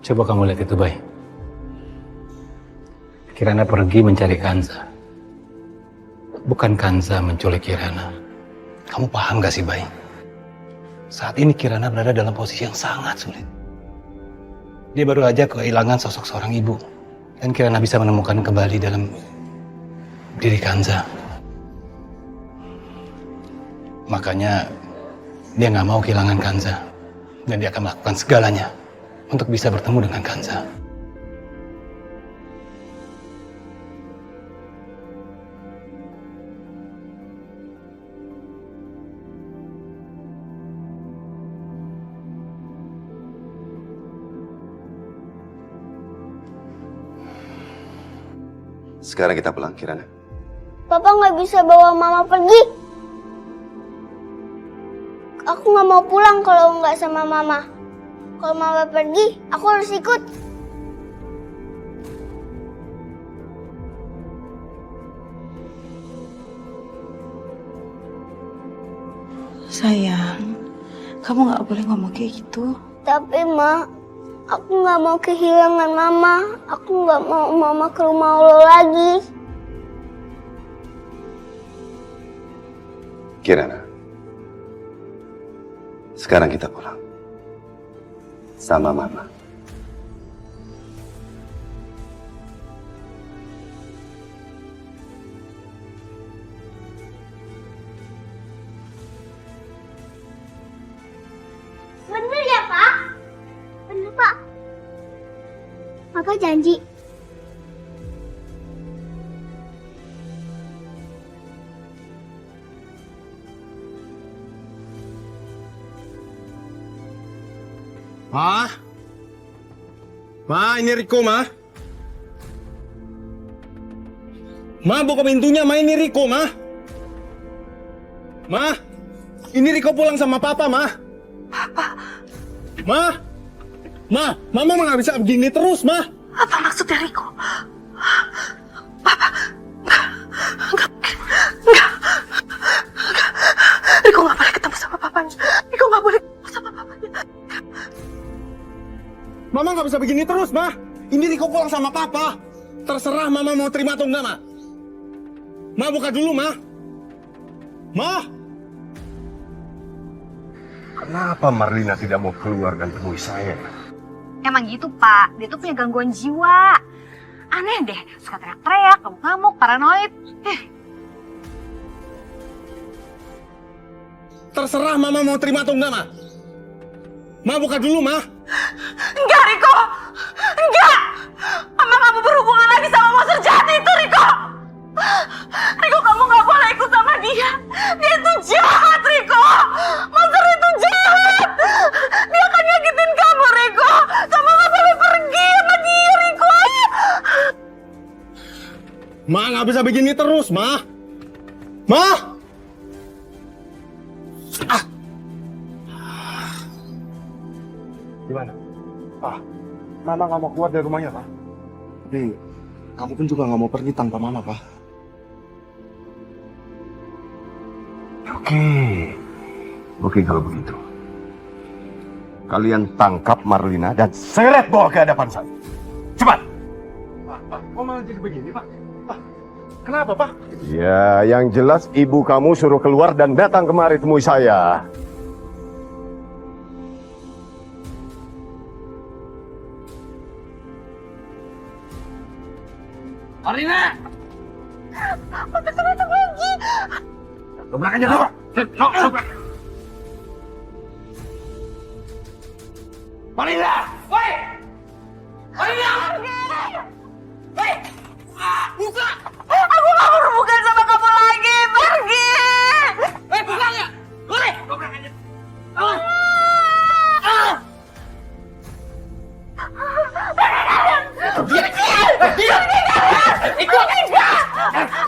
Coba kamu lihat itu, Bay. Kirana pergi mencari Kanza. Bukan Kanza menculik Kirana. Kamu paham gak sih, Bay? Saat ini Kirana berada dalam posisi yang sangat sulit. Dia baru aja kehilangan sosok seorang ibu. Dan Kirana bisa menemukan kembali dalam diri Kanza. Makanya dia gak mau kehilangan Kanza. Dan dia akan melakukan segalanya untuk bisa bertemu dengan Kanza. Sekarang kita pulang, Kirana. Papa nggak bisa bawa mama pergi. Aku nggak mau pulang kalau nggak sama mama. Kalau mama pergi, aku harus ikut. Sayang, kamu nggak boleh ngomong kayak gitu. Tapi Ma, aku nggak mau kehilangan mama. Aku nggak mau mama ke rumah lo lagi. Kirana. Sekarang kita pulang. Sama Mama. Bener ya, Pak? Bener, Pak. Papa janji. Ma? Ma, ini Riko, Ma. Ma, buka pintunya, Ma. Ini Riko, Ma. Ma, ini Riko pulang sama Papa, Ma. Papa, Ma. Ma, Mama nggak bisa begini terus, Ma. apa maksudnya Riko? Papa, enggak mungkin. Enggak. Riko nggak boleh ketemu sama papanya. Riko nggak boleh ketemu sama papanya. Mama nggak bisa begini terus, Ma. Ini Riko pulang sama Papa. Terserah Mama mau terima atau enggak, Ma. Ma, buka dulu, Ma. Ma. Kenapa Marlina tidak mau keluar dan temui saya? Emang gitu, Pak. Dia tuh punya gangguan jiwa. Aneh deh, suka teriak-teriak, ngamuk-ngamuk, paranoid. Terserah Mama mau terima atau enggak, Ma. Ma, buka dulu, Ma. Enggak, Riko. Enggak. Mama kamu berhubungan lagi sama monster jahat itu, Riko. Riko, kamu nggak boleh ikut sama dia. Dia itu jahat, Riko. Monster itu jahat. Dia akan nyakitin kamu, Riko. Kamu nggak boleh pergi sama dia, Riko. Ma, nggak bisa begini terus, Ma. Ma. Gimana? Mama nggak mau keluar dari rumahnya, Pak. Tapi kamu pun juga nggak mau pergi tanpa Mama, Pak. Oke kalau begitu. Kalian tangkap Marlina dan seret bawa ke hadapan saya. Cepat! Pak, kok malah jadi begini, Pak? Kenapa, Pak? Ya, yang jelas ibu kamu suruh keluar dan datang kemari temui saya. Marlina! Papa kenapa lagi? Dobrak aja, dobrak! Dobrak! Marlina! Woi! Marlina! Woi! Buka! Aku nggak berhubungan sama kamu lagi. Pergi. Buka nggak? Boleh! Dobrak aja.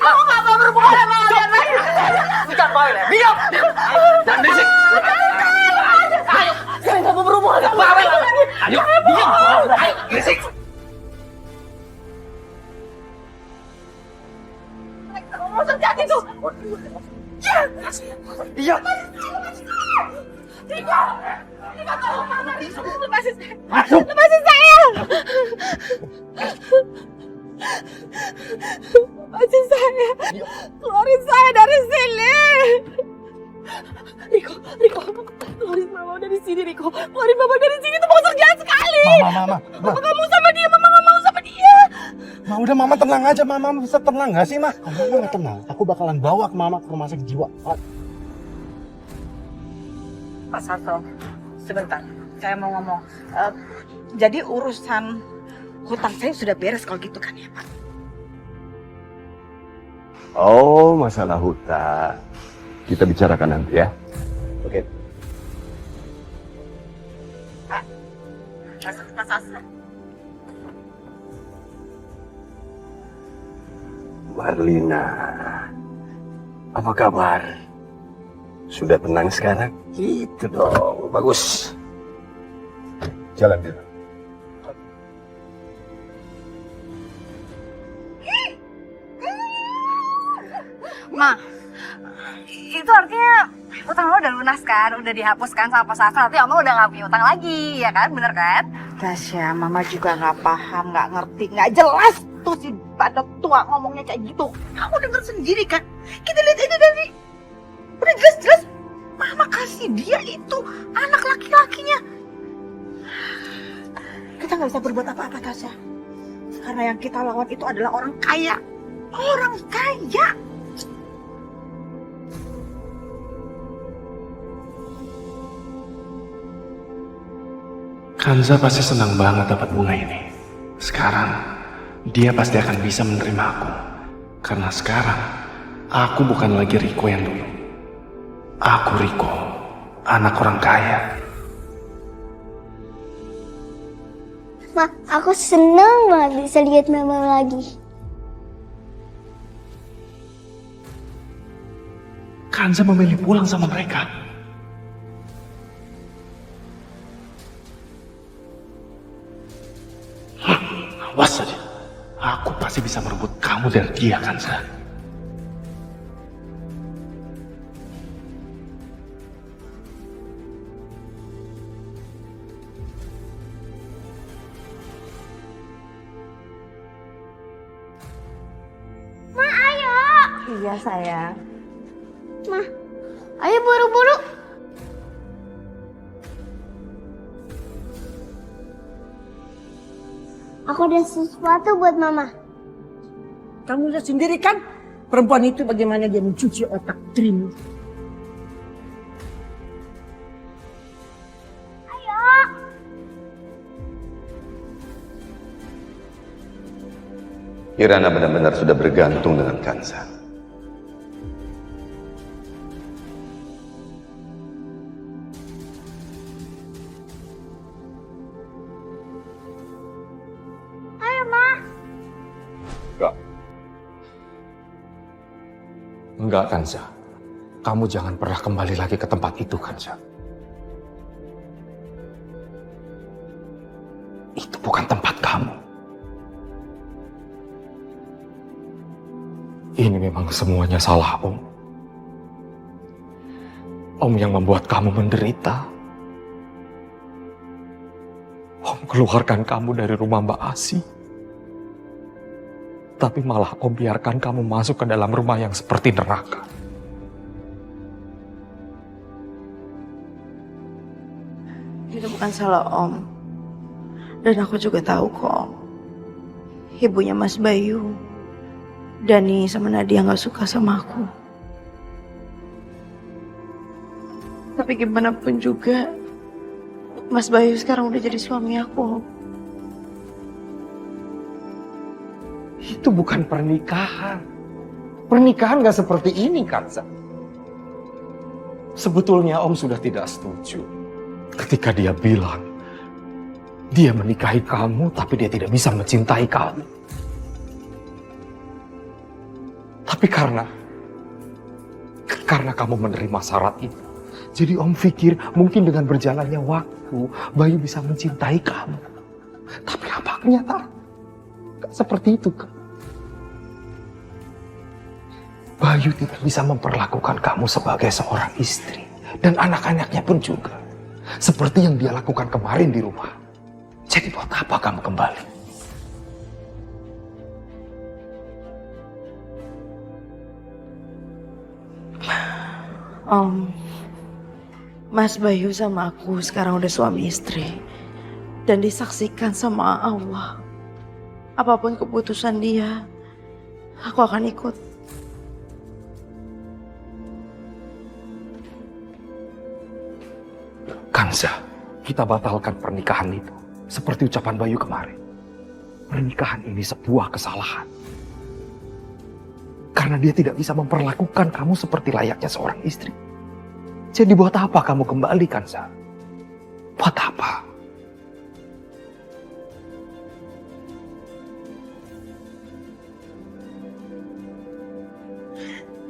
Aku nggak mau berhubungan sama kalian lagi. Diam! Jangan berisik! Ayo! Saya nggak mau berhubungan sama kalian lagi. Ayo! Diam! Ayo! Berisik! Monster jahat itu. Iya! Riko, tolong mana? Lepasin saya. Masuk! Lepasin saya. Lepasin saya. Keluarin saya dari sini. Riko, keluarin mama dari sini, Riko. Keluarin mama dari sini, itu monster jahat sekali. Mama. Mama gak mau sama dia, mama gak mau sama dia. Ma, udah mama tenang aja, mama bisa tenang gak sih, Ma? Kalau mama gak tenang, aku bakalan bawa ke mama ke rumah sakit jiwa. Pak Sato, sebentar, saya mau ngomong. Jadi urusan hutang saya sudah beres kalau gitu kan ya, Pak? Oh, masalah hutang. Kita bicarakan nanti ya. Oke. Pak Sato. Marlina, apa kabar? Sudah tenang sekarang? Gitu dong, bagus. Jalan kita. Ma, itu artinya utang lo udah lunas kan? Udah dihapuskan sama Pak Sato, artinya Oma udah gak punya utang lagi, ya kan? Bener kan? Tasya, Mama juga nggak paham, nggak ngerti, nggak jelas tuh si badak tua ngomongnya kayak gitu. Kamu denger sendiri kan? Kita lihat ini dari udah jelas-jelas Mama kasih dia itu anak laki-lakinya. Kita nggak bisa berbuat apa-apa, Tasya. Karena yang kita lawan itu adalah orang kaya. Orang kaya. Kanza pasti senang banget dapat bunga ini. Sekarang, dia pasti akan bisa menerima aku. Karena sekarang, aku bukan lagi Riko yang dulu. Aku Riko, anak orang kaya. Ma, aku senang banget bisa lihat mama lagi. Kanza memilih pulang sama mereka. Awas saja, aku pasti bisa merebut kamu dari dia, Kanza. Ma, ayo. Iya sayang. Ma, ayo buru-buru. Aku ada sesuatu buat mama. Kamu lihat sendiri kan perempuan itu bagaimana dia mencuci otak Trim. Ayo. Kirana benar-benar sudah bergantung dengan Kanza. Ayo, Ma. Enggak, Kanza. Kamu jangan pernah kembali lagi ke tempat itu, Kanza. Itu bukan tempat kamu. Ini memang semuanya salah Om. Om yang membuat kamu menderita. Om keluarkan kamu dari rumah Mbak Asi. Tapi malah Om biarkan kamu masuk ke dalam rumah yang seperti neraka. Itu bukan salah Om. Dan aku juga tahu kok. Ibunya Mas Bayu, Dani sama Nadia gak suka sama aku. Tapi gimana pun juga, Mas Bayu sekarang udah jadi suami aku. Itu bukan pernikahan. Pernikahan gak seperti ini, Kanza. Sebetulnya Om sudah tidak setuju ketika dia bilang dia menikahi kamu tapi dia tidak bisa mencintai kamu. Tapi karena kamu menerima syarat itu, jadi Om pikir mungkin dengan berjalannya waktu Bayu bisa mencintai kamu. Tapi apa kenyataan? Gak seperti itu, kan? Bayu tidak bisa memperlakukan kamu sebagai seorang istri. Dan anak-anaknya pun juga. Seperti yang dia lakukan kemarin di rumah. Jadi buat apa kamu kembali? Mas Bayu sama aku sekarang udah suami istri. Dan disaksikan sama Allah. Apapun keputusan dia, aku akan ikut. Kanza, kita batalkan pernikahan itu. Seperti ucapan Bayu kemarin. Pernikahan ini sebuah kesalahan. Karena dia tidak bisa memperlakukan kamu seperti layaknya seorang istri. Jadi buat apa kamu kembali, Kanza? Buat apa?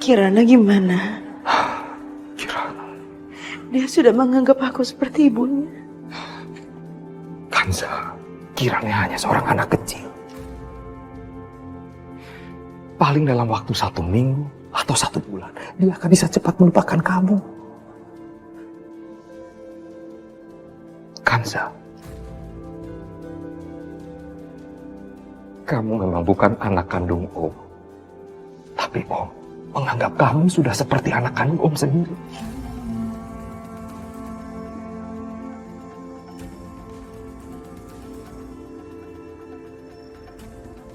Kirana gimana? Kirana. Dia sudah menganggap aku seperti ibunya. Kanza, Kirana hanya seorang anak kecil. Paling dalam waktu 1 minggu atau 1 bulan, dia akan bisa cepat melupakan kamu. Kanza, kamu memang bukan anak kandung Om. Tapi Om menganggap kamu sudah seperti anak kandung Om sendiri.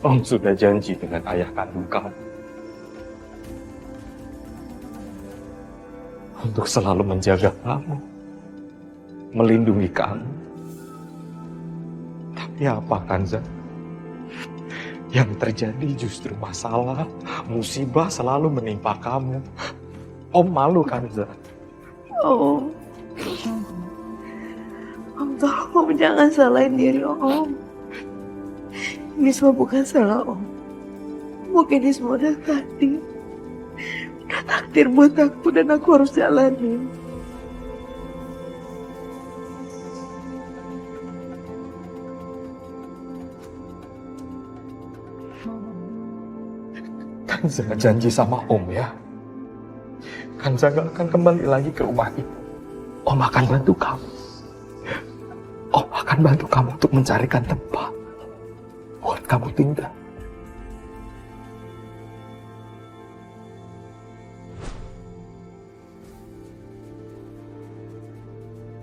Om sudah janji dengan ayah kandung kamu untuk selalu menjaga kamu, melindungi kamu. Tapi apa, Kanza? Yang terjadi justru masalah, musibah selalu menimpa kamu. Om malu, Kanza. Om tolong jangan salahin diri Om. Ini semua bukan salah Om. Mungkin ini semua udah takdir. Udah takdir buat aku dan aku harus jalanin. Kanza janji sama Om ya. Kanza gak akan kembali lagi ke rumah itu. Om akan bantu kamu. Om akan bantu kamu untuk mencarikan tempat buat kamu tinggal.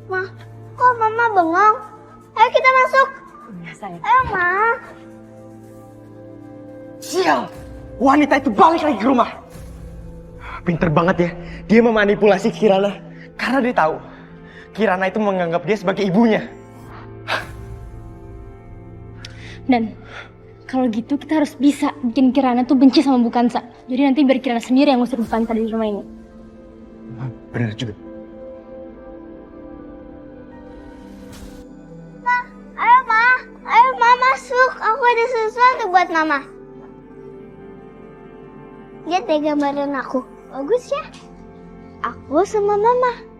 Ma, kok Mama bengong? Ayo kita masuk. Ya, sayang. Ayo, Ma. Sial! Wanita itu balik lagi ke rumah. Pinter banget ya. Dia memanipulasi Kirana. Karena dia tahu Kirana itu menganggap dia sebagai ibunya. Dan kalau gitu kita harus bisa bikin Kirana tuh benci sama Bu Kansa. Jadi nanti biar Kirana sendiri yang ngusir Bu Kansa dari rumah ini. Benar juga. Ayo Ma masuk. Aku ada sesuatu buat Mama. Lihat deh gambaran aku. Bagus ya? Aku sama Mama.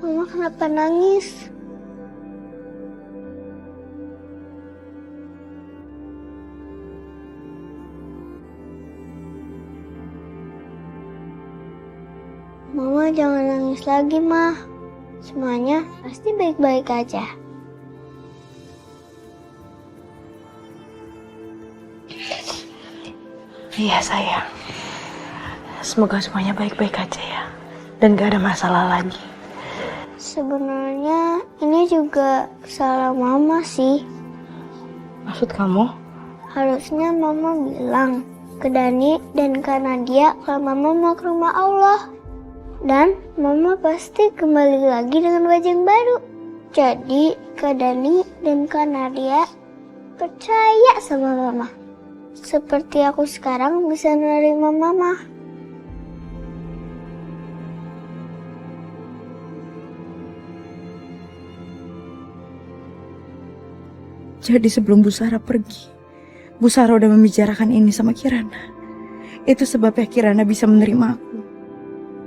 Mama kenapa nangis? Mama jangan nangis lagi, Ma. Semuanya pasti baik-baik aja. Iya sayang. Semoga semuanya baik-baik aja ya. Dan gak ada masalah lagi. Sebenarnya ini juga salah Mama sih. Maksud kamu? Harusnya Mama bilang ke Dani dan Kak Nadia kalau Mama mau ke rumah Allah. Dan Mama pasti kembali lagi dengan wajah yang baru. Jadi Kak Dani dan Kak Nadia percaya sama Mama. Seperti aku sekarang bisa menerima Mama. Jadi sebelum Bu Sarah pergi, Bu Sarah udah membicarakan ini sama Kirana. Itu sebabnya Kirana bisa menerima aku.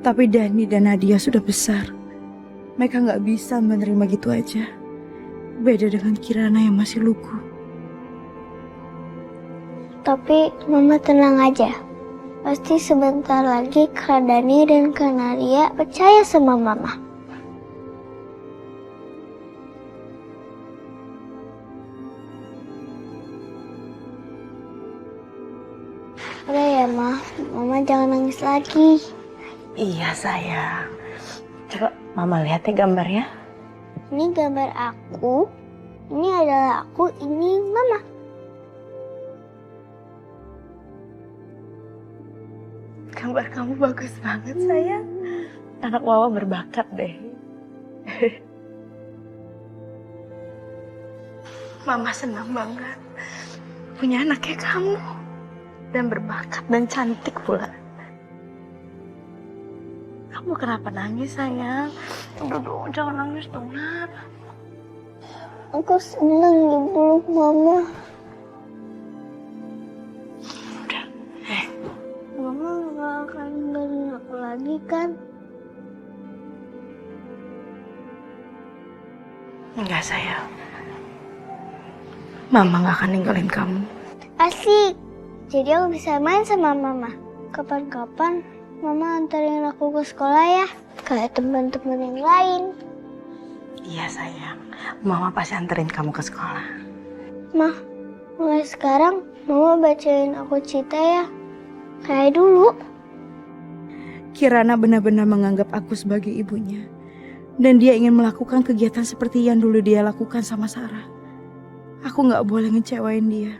Tapi Dani dan Nadia sudah besar. Mereka gak bisa menerima gitu aja. Beda dengan Kirana yang masih lugu. Tapi Mama tenang aja. Pasti sebentar lagi Kak Dani dan Kak Nadia percaya sama Mama. Udah ya, Ma. Mama jangan nangis lagi. Iya sayang. Coba Mama lihat ya gambarnya. Ini gambar aku. Ini adalah aku, ini Mama. Gambar kamu bagus banget sayang. Anak Mama berbakat deh. Mama senang banget punya anak kayak kamu. Dan berbakat dan cantik pula. Kamu kenapa nangis sayang? Udah dong, jangan nangis dong, Nat. Aku senang dipeluk Mama. Udah, Mama gak akan ninggalin aku lagi kan? enggak sayang. Mama gak akan ninggalin kamu. Asik. Jadi aku bisa main sama Mama. Kapan-kapan Mama antarin aku ke sekolah ya. Kayak teman-teman yang lain. Iya sayang. Mama pasti anterin kamu ke sekolah. Ma, mulai sekarang Mama bacain aku cerita ya. Kayak dulu. Kirana benar-benar menganggap aku sebagai ibunya. Dan dia ingin melakukan kegiatan seperti yang dulu dia lakukan sama Sarah. Aku gak boleh ngecewain dia.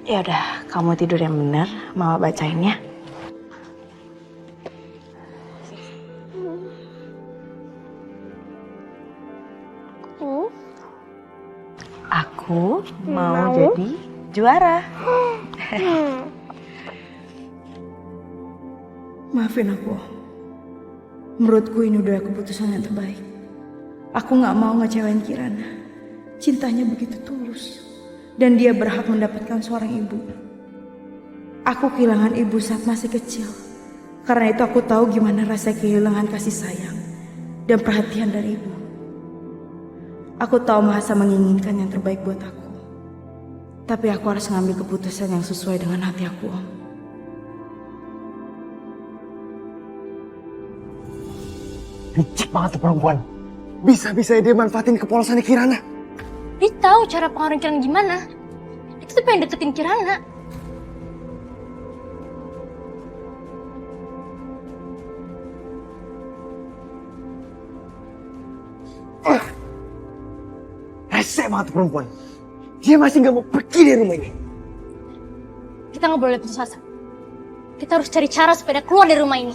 Ya udah, kamu tidur yang benar. Mama bacain ya. Aku mau jadi juara. Maafin aku. Menurutku ini udah keputusan yang terbaik. Aku gak mau ngecewain Kirana. Cintanya begitu tulus. Dan dia berhak mendapatkan seorang ibu. Aku kehilangan ibu saat masih kecil. Karena itu aku tahu gimana rasa kehilangan kasih sayang dan perhatian dari ibu. Aku tahu Mahasa menginginkan yang terbaik buat aku. Tapi aku harus ngambil keputusan yang sesuai dengan hati aku, Om. Licik banget tuh perempuan. Bisa-bisa dia manfaatin kepolosannya Kirana. Dia tahu cara pengaruhin Kirana gimana. Itu tuh pengen deketin Kirana. Rese banget tuh perempuan. Dia masih gak mau pergi dari rumah ini. Kita nggak boleh putus asa. Kita harus cari cara supaya dia keluar dari rumah ini.